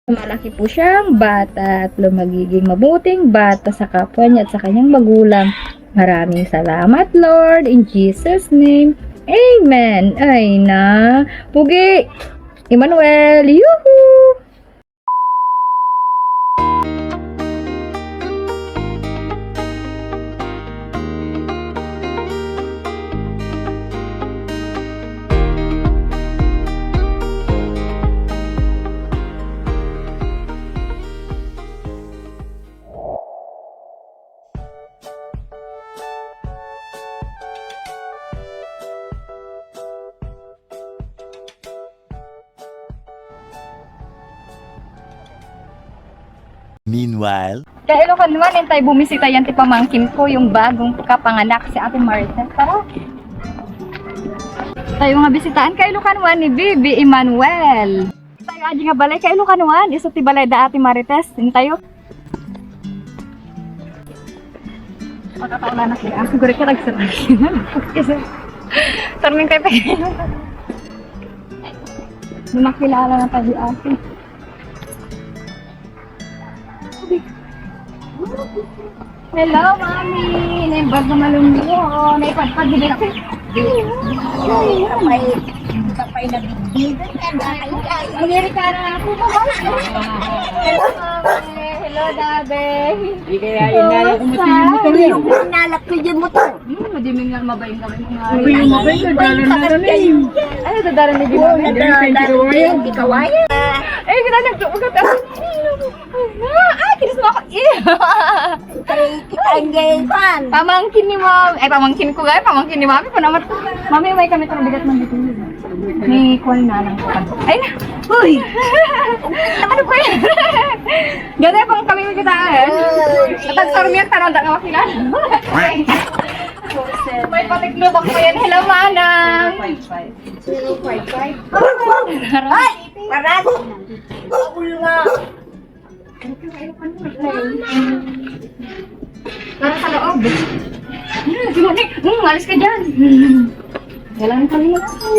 Malaki po siyang bata at magiging mabuting bata sa kapwa niya at sa kanyang magulang. Maraming salamat, Lord, in Jesus' name. Amen. Ay na. Pugi. Emmanuel. Yuhu! Meanwhile, Kaya Ilocan naman, tayo bumisita yan ti pamangkin ko, yung bagong kapanganak si Ate Marita. Tara. Tayo nga bisitaan kay Ilocan ni Bibi Emmanuel. Tayo aji nga balay kay Ilocan isa ti balay da Ate Marites. Tayo. Pagkataon na siya. Siguro ka nagsarang. Tarming tayo pa. Nakilala na tayo ate. Hello, Mami! Naibag na malunggo. Naipadpad din ako. Kapay na bigbigan yan. Amerikana na ako. Hello, Mami! Hello, Daddy! Hindi kaya inalak mo sa iyo mo to rin. Inalak ko yun mo to. Madiming nga mabayang kami mga Yung mabay ka, dalan na rin. Ay, dadaran na ginawa. Hindi kawaya. Eh, kita nagtuugat ako. Ay, kinis mo ako. Kita ang gayon. Pamangkin ni Mami. Ay, pamangkin ko gaya. Pamangkin ni Mami. Panamat ko. Mami, may kami itong bigat ng dito. May kuwan na lang. Ay na. Uy! Ano ba yan? Ganda pang kami may kitaan. Natagsormi ang tanong. Daka makilan. May patiklubak ko yan. Hello, Manang. 055. Ay! Paras! Ulo nga. Para sa loob. Simunik. Alis ka dyan. Galang kami na ako.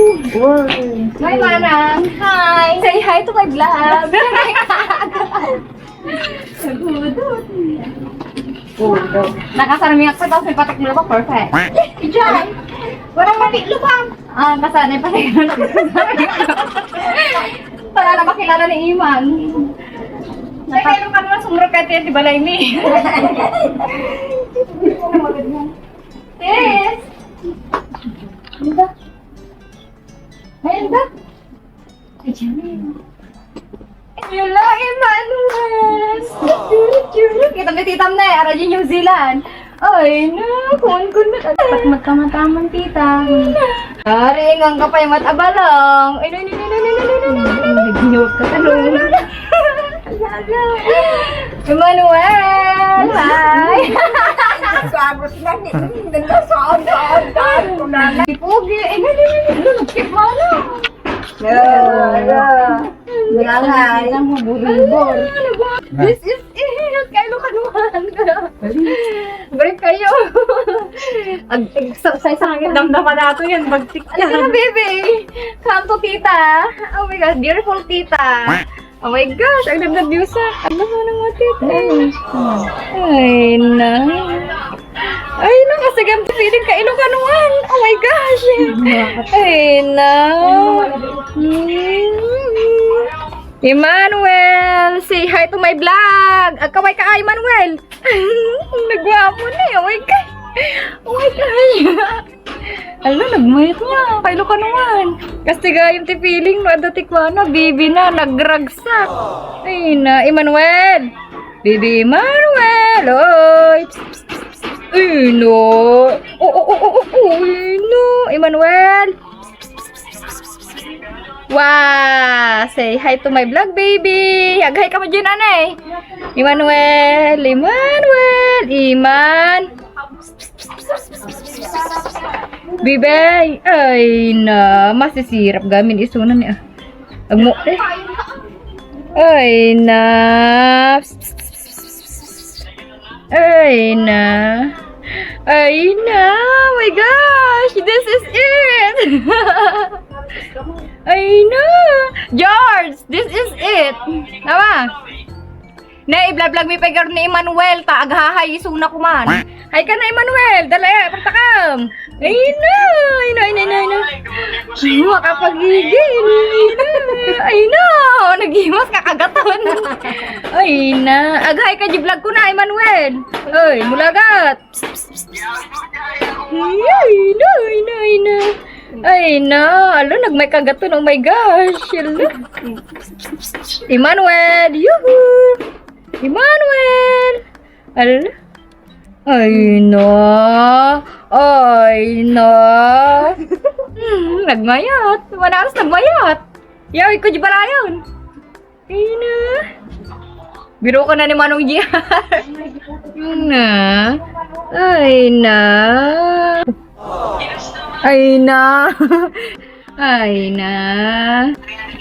Hi, Manang. Hi. Say hi to my vlog. Nakasarami ako sa tapos may patik lubak. Perfect. Diyan. Walang patik lubak. Kasanay pa rin. Para na makilala ni Iman. Kaya ka naman sumurok ka tiyan, di balay ni. Sis! Ano ba? Ayun ba? Ay, dyan. Hello, Emmanuel! Kita may titam na eh, ara dyan New Zealand. Ay, na, kun na. Pat magkamataman, tita. Ari, ngang ka pa yung matabalang. Ay, ginawag ka talong. Emmanuel! Hi! Sabot lang eh. Nagkasaon. Pugi! Ay, nagkip mo na. Nangangal. This is it! Kayo kanuhan ka. Break kayo. Ag-exercise sa hangin. Damdaman nato yan. Bagtik ka. Ano na, baby? Come to tita. Oh my gosh, beautiful tita. Oh my gosh, ang ganda view sa. Ano mo nang mga tita? Ay, na. Ay, no, kasi gamit feeling ka Ilocanuan. Oh my gosh. Ay, na. Emmanuel, say hi to my vlog. Kaway ka, Emmanuel. Nagwapo na eh. Oh my gosh. Oh my gosh. Ala, nagmayat niya. Kay Ilocanuan. Kasi yung feeling no, adatik na, baby na, nagragsak. Ay na, Emmanuel. Baby Emmanuel. Oy. Ay no. Ay no. Emmanuel. Wow! Say hi to my vlog, baby! Hag-hi ka mo dyan, anay! Emmanuel! Iman! Bibay! Ay na! Masisirap gamin isunan niya. Agmo eh! Ay na! Ay na! Ay na! Oh my gosh! This is it! Ay na! George! This is it! Tama? Na, i-vlog mi pegar ni Emmanuel. Ta, aghahay, isuna ko man. Hay ka na, Emmanuel! Dala, pagtakam! Ay na! Ay na, ay na, ay na, ay na. Makapagigil! Ay na! Naghimas kakagaton! Ay na! Aghay ka, vlog ko na, Emmanuel! Ay, mulagat! Ay na, ay na, ay na! Ay na! Alo, nagmay kagaton, oh my gosh! Alo. Emmanuel! Yuhu! Emmanuel! Alo? Ay na! Ay na! Nagmayat! Manaras nagmayat! Yaw, ikaw di balayon! Ay na! Biro ka na ni Manong Gia! Na! Ay na! Ay na! Ay na!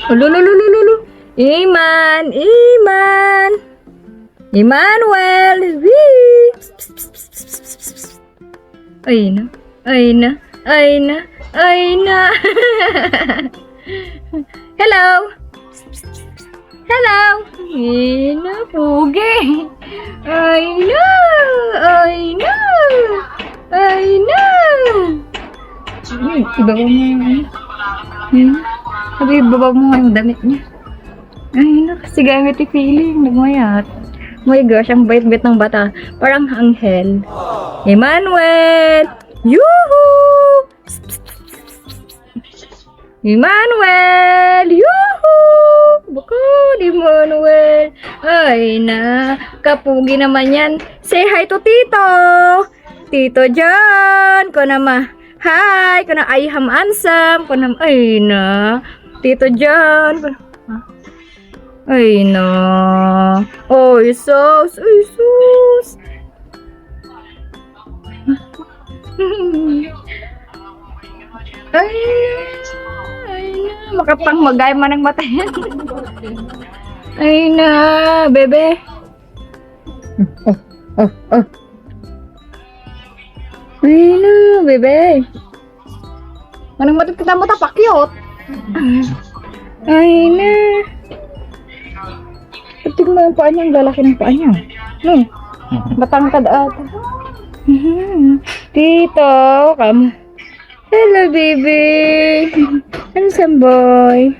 Ulululululu! Iman! Iman! Emmanuel! Wee! Ay na! Ay na! Ay na! Ay na! Hello! Hello! Ay na! Pugi! Ay na! Ay na! Ay na! Ibaba mo yung sabi, ibaba mo nga yung damit niya. Ay na! Kasi gamit yung feeling. Nagmayat. Oh my gosh, ang bait-bait ng bata. Parang anghel. Emmanuel! Yuhu! Emmanuel! Yuhu! Bakit, Emmanuel? Ay na, kapugi naman yan. Say hi to Tito! Tito John! Ko naman, hi! Ko na ay hamansam! Ko naman, ay na. Tito John! Ay na. Oy, sus! Oy, sus! Ay, ay na, makapang magay man ang mata yan. Ay na, bebe. Oh. Ay na, bebe. Manang mata kita mo tapakyot. Ay na. Tingnan mo yung paa niya, ang lalaki ng paa niya. No, matangkad ata. Tito, come. Hello, baby. Handsome boy.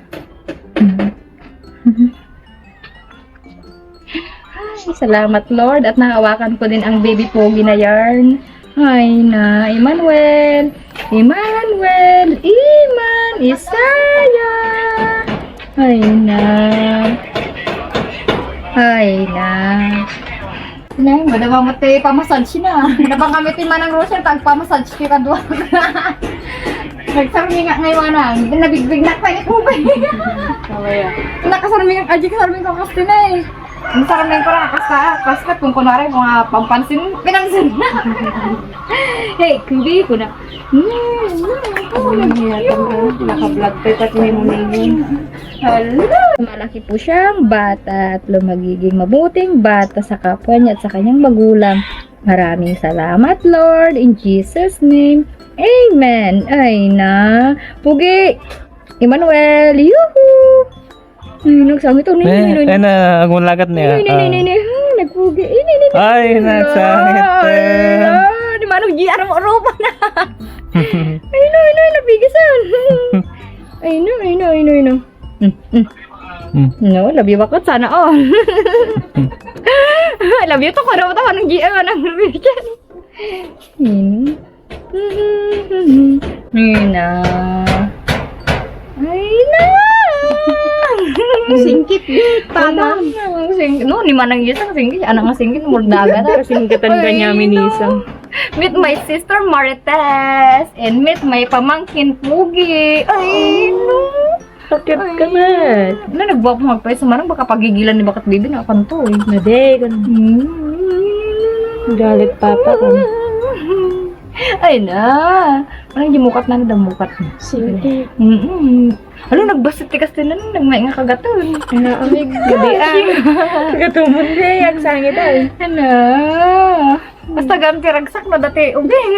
Ay, salamat, Lord. At nakawakan ko din ang baby pogi na yarn. Ay na, Emmanuel. Emmanuel. Iman. Isaya. Ay na. Ay na. Nay, madama mo te pamassage na. Nabang kami ti manang Rosel tag pamassage ti kadwa. Nagsarmi nga ngayon na. Nabigbig na pa ni Kubay. Kawaya. Nakasarmi nga aji kasarmi ko kasi na eh. Nasarmi ko ra kaskat kung kunwari mga pampansin pinansin na. Hey, kubi ko na. Naka-vlog pa ito mo ngayon. Hello! Malaki po siyang bata at lumagiging mabuting bata sa kapwa niya at sa kanyang magulang. Maraming salamat, Lord, in Jesus' name. Amen. Ay na. Pugi! Emmanuel! Yuhu! Nagsami ito. Ay na, ang lagat niya. Nagpugi. Ay, nagsangit. Di manong G, ano mo ropa na. Ay no, nabigasan. Ay no. No, love you bakit sana all. Love you to ko daw tawa ng GM nang review dyan. Ay na. Singkit dit, tama. No, ni manang isang singkit, anang singkit murdaga na. Singkitan ka niya minisang. Meet my sister Marites and meet my pamangkin Pugi. Ay, no. Sakit ka na. Na nagbuwap mo magpay sa manang baka pagigilan ni bakat baby na kanto eh. Nade, galit papa ka. Ay na. Parang jimukat na nadamukat. Sige. Ano nagbasit tikas din na nagmay nga kagaton. Amig, gabi Katumon kay, ang sangit ay. Ano? Basta ganti ragsak na dati ubing.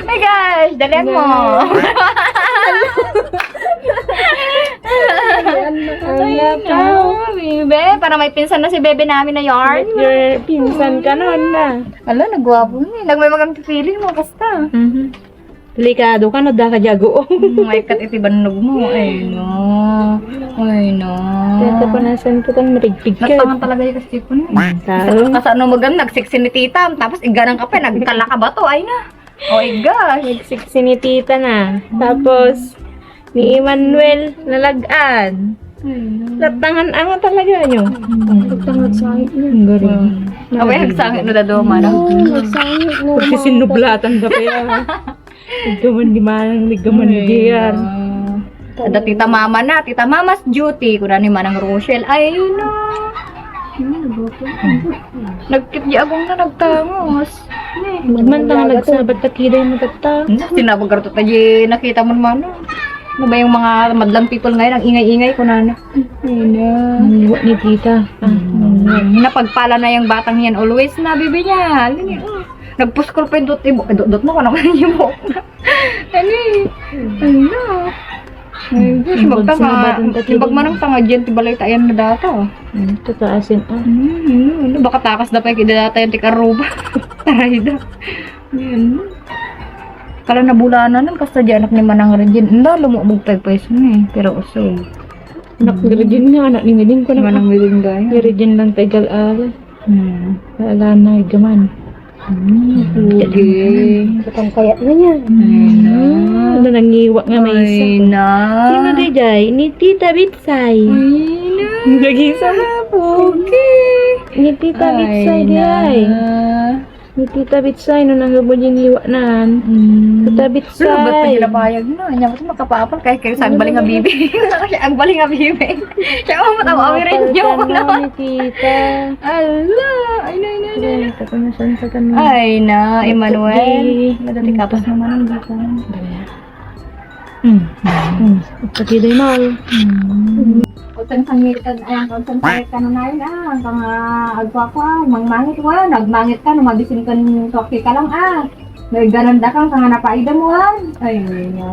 My gosh, dalian mo. Ay, no, bebe. Para may pinsan na si bebe namin na yarn. Your pinsan ka nun na. Ala, nagwapo na eh. Nagmay magandang feeling mo, basta. Delikado ka, no? Da ka jago. May katibannog mo. Ay, no. Ay, no. Kaya pa nasan ko kang marigpig ka. Nagtangan talaga yung kasi po na. Tao. Kasi ano maganda, nagsiksin ni tita. Tapos iganang ka pa, nagkala ka ba to? Ay na. Oh my gosh. Nagsiksi ni tita na. Tapos, ni Emmanuel nalagaan. Latangan ang talaga nyo. Latangan sa akin. Ang galing. Okay, hagsangit no dado, manang. Pagsinublatan ka pa yan. Nagkaman di manang, nagkaman di yan. Ada tita mama na, tita mama's duty. Kuna ni manang Rochelle. Ay no. Nagkit di agong na nagtangos. Magmantang nagsabat ka kiday mo tagta. Sinabag ka tayo nakita mo naman. Ano ba yung mga madlang people ngayon, ang ingay-ingay ko na. Niwa ni tita. Napagpala na yung batang yan, always na bibi niya. Nagpuskol pa yung dot, dot mo, ano ka yung buhok na. Ano? Ay, Diyos, magtanga. Libag man ang tanga dyan, tibalay tayan na data. Tataasin ah. Baka takas na pa yung kidadata yung tikaruba. Taray da. Kala nabulanan nun, kasta dyan anak ni Manang Regine. Hindi, lumubog tayo pa yun pero usog. Anak ni Regine nga, anak ni Meding ko na. Manang Regine gaya. Ni Regine lang tayo gal-ala. Wala na, gaman. Okay. Katang kayat na niya. Ano nangiwa nga may isa. Ay na. Sino di jay? Ni Tita Bitsay. Lagi sa okay. Ni Tita Bitsay di ay. Ni Tita Bitsay, nung nanggabon yung iwanan. Tita Pero ba't pa Bitsay. nila payag na? Anya mo ito makapapal kahit kayo sa agbaling nga bibi. Siya agbaling nga bibi. Siya ako matawa rin niyo ko na. Ni Tita. Ala, ay na, ay na, ay na. Ito ko na saan sa kanila. Ay na, Emmanuel. Madali kapas naman ang dito. Pati day mal. Utang sangitan, ayan, utang sangitan ka na na yun, ang mga agwa ko, mangmangit ko, nagmangit ka, numabisin ka ng toki ka lang, may gananda kang kang napaida mo, ay, na.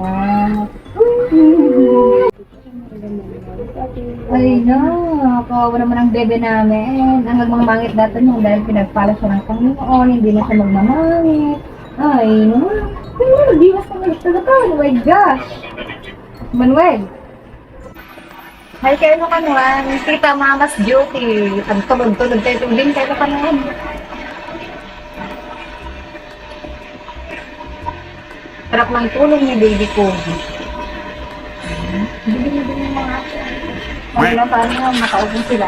Ay, na, kawawa naman ang bebe namin, ang nagmangmangit dito niya, dahil pinagpala siya ng Panginoon, hindi na siya magmamangit, ay, no, nag-iwas ka na ito, oh my gosh, Manuel. Hay kayo no kanuan, tita mama's duty. Ang tulog-tulog tayo tubing kayo kanuan. Sarap ng tulong ni baby ko. Bili na din yung mga. Wala na paano makaupong sila.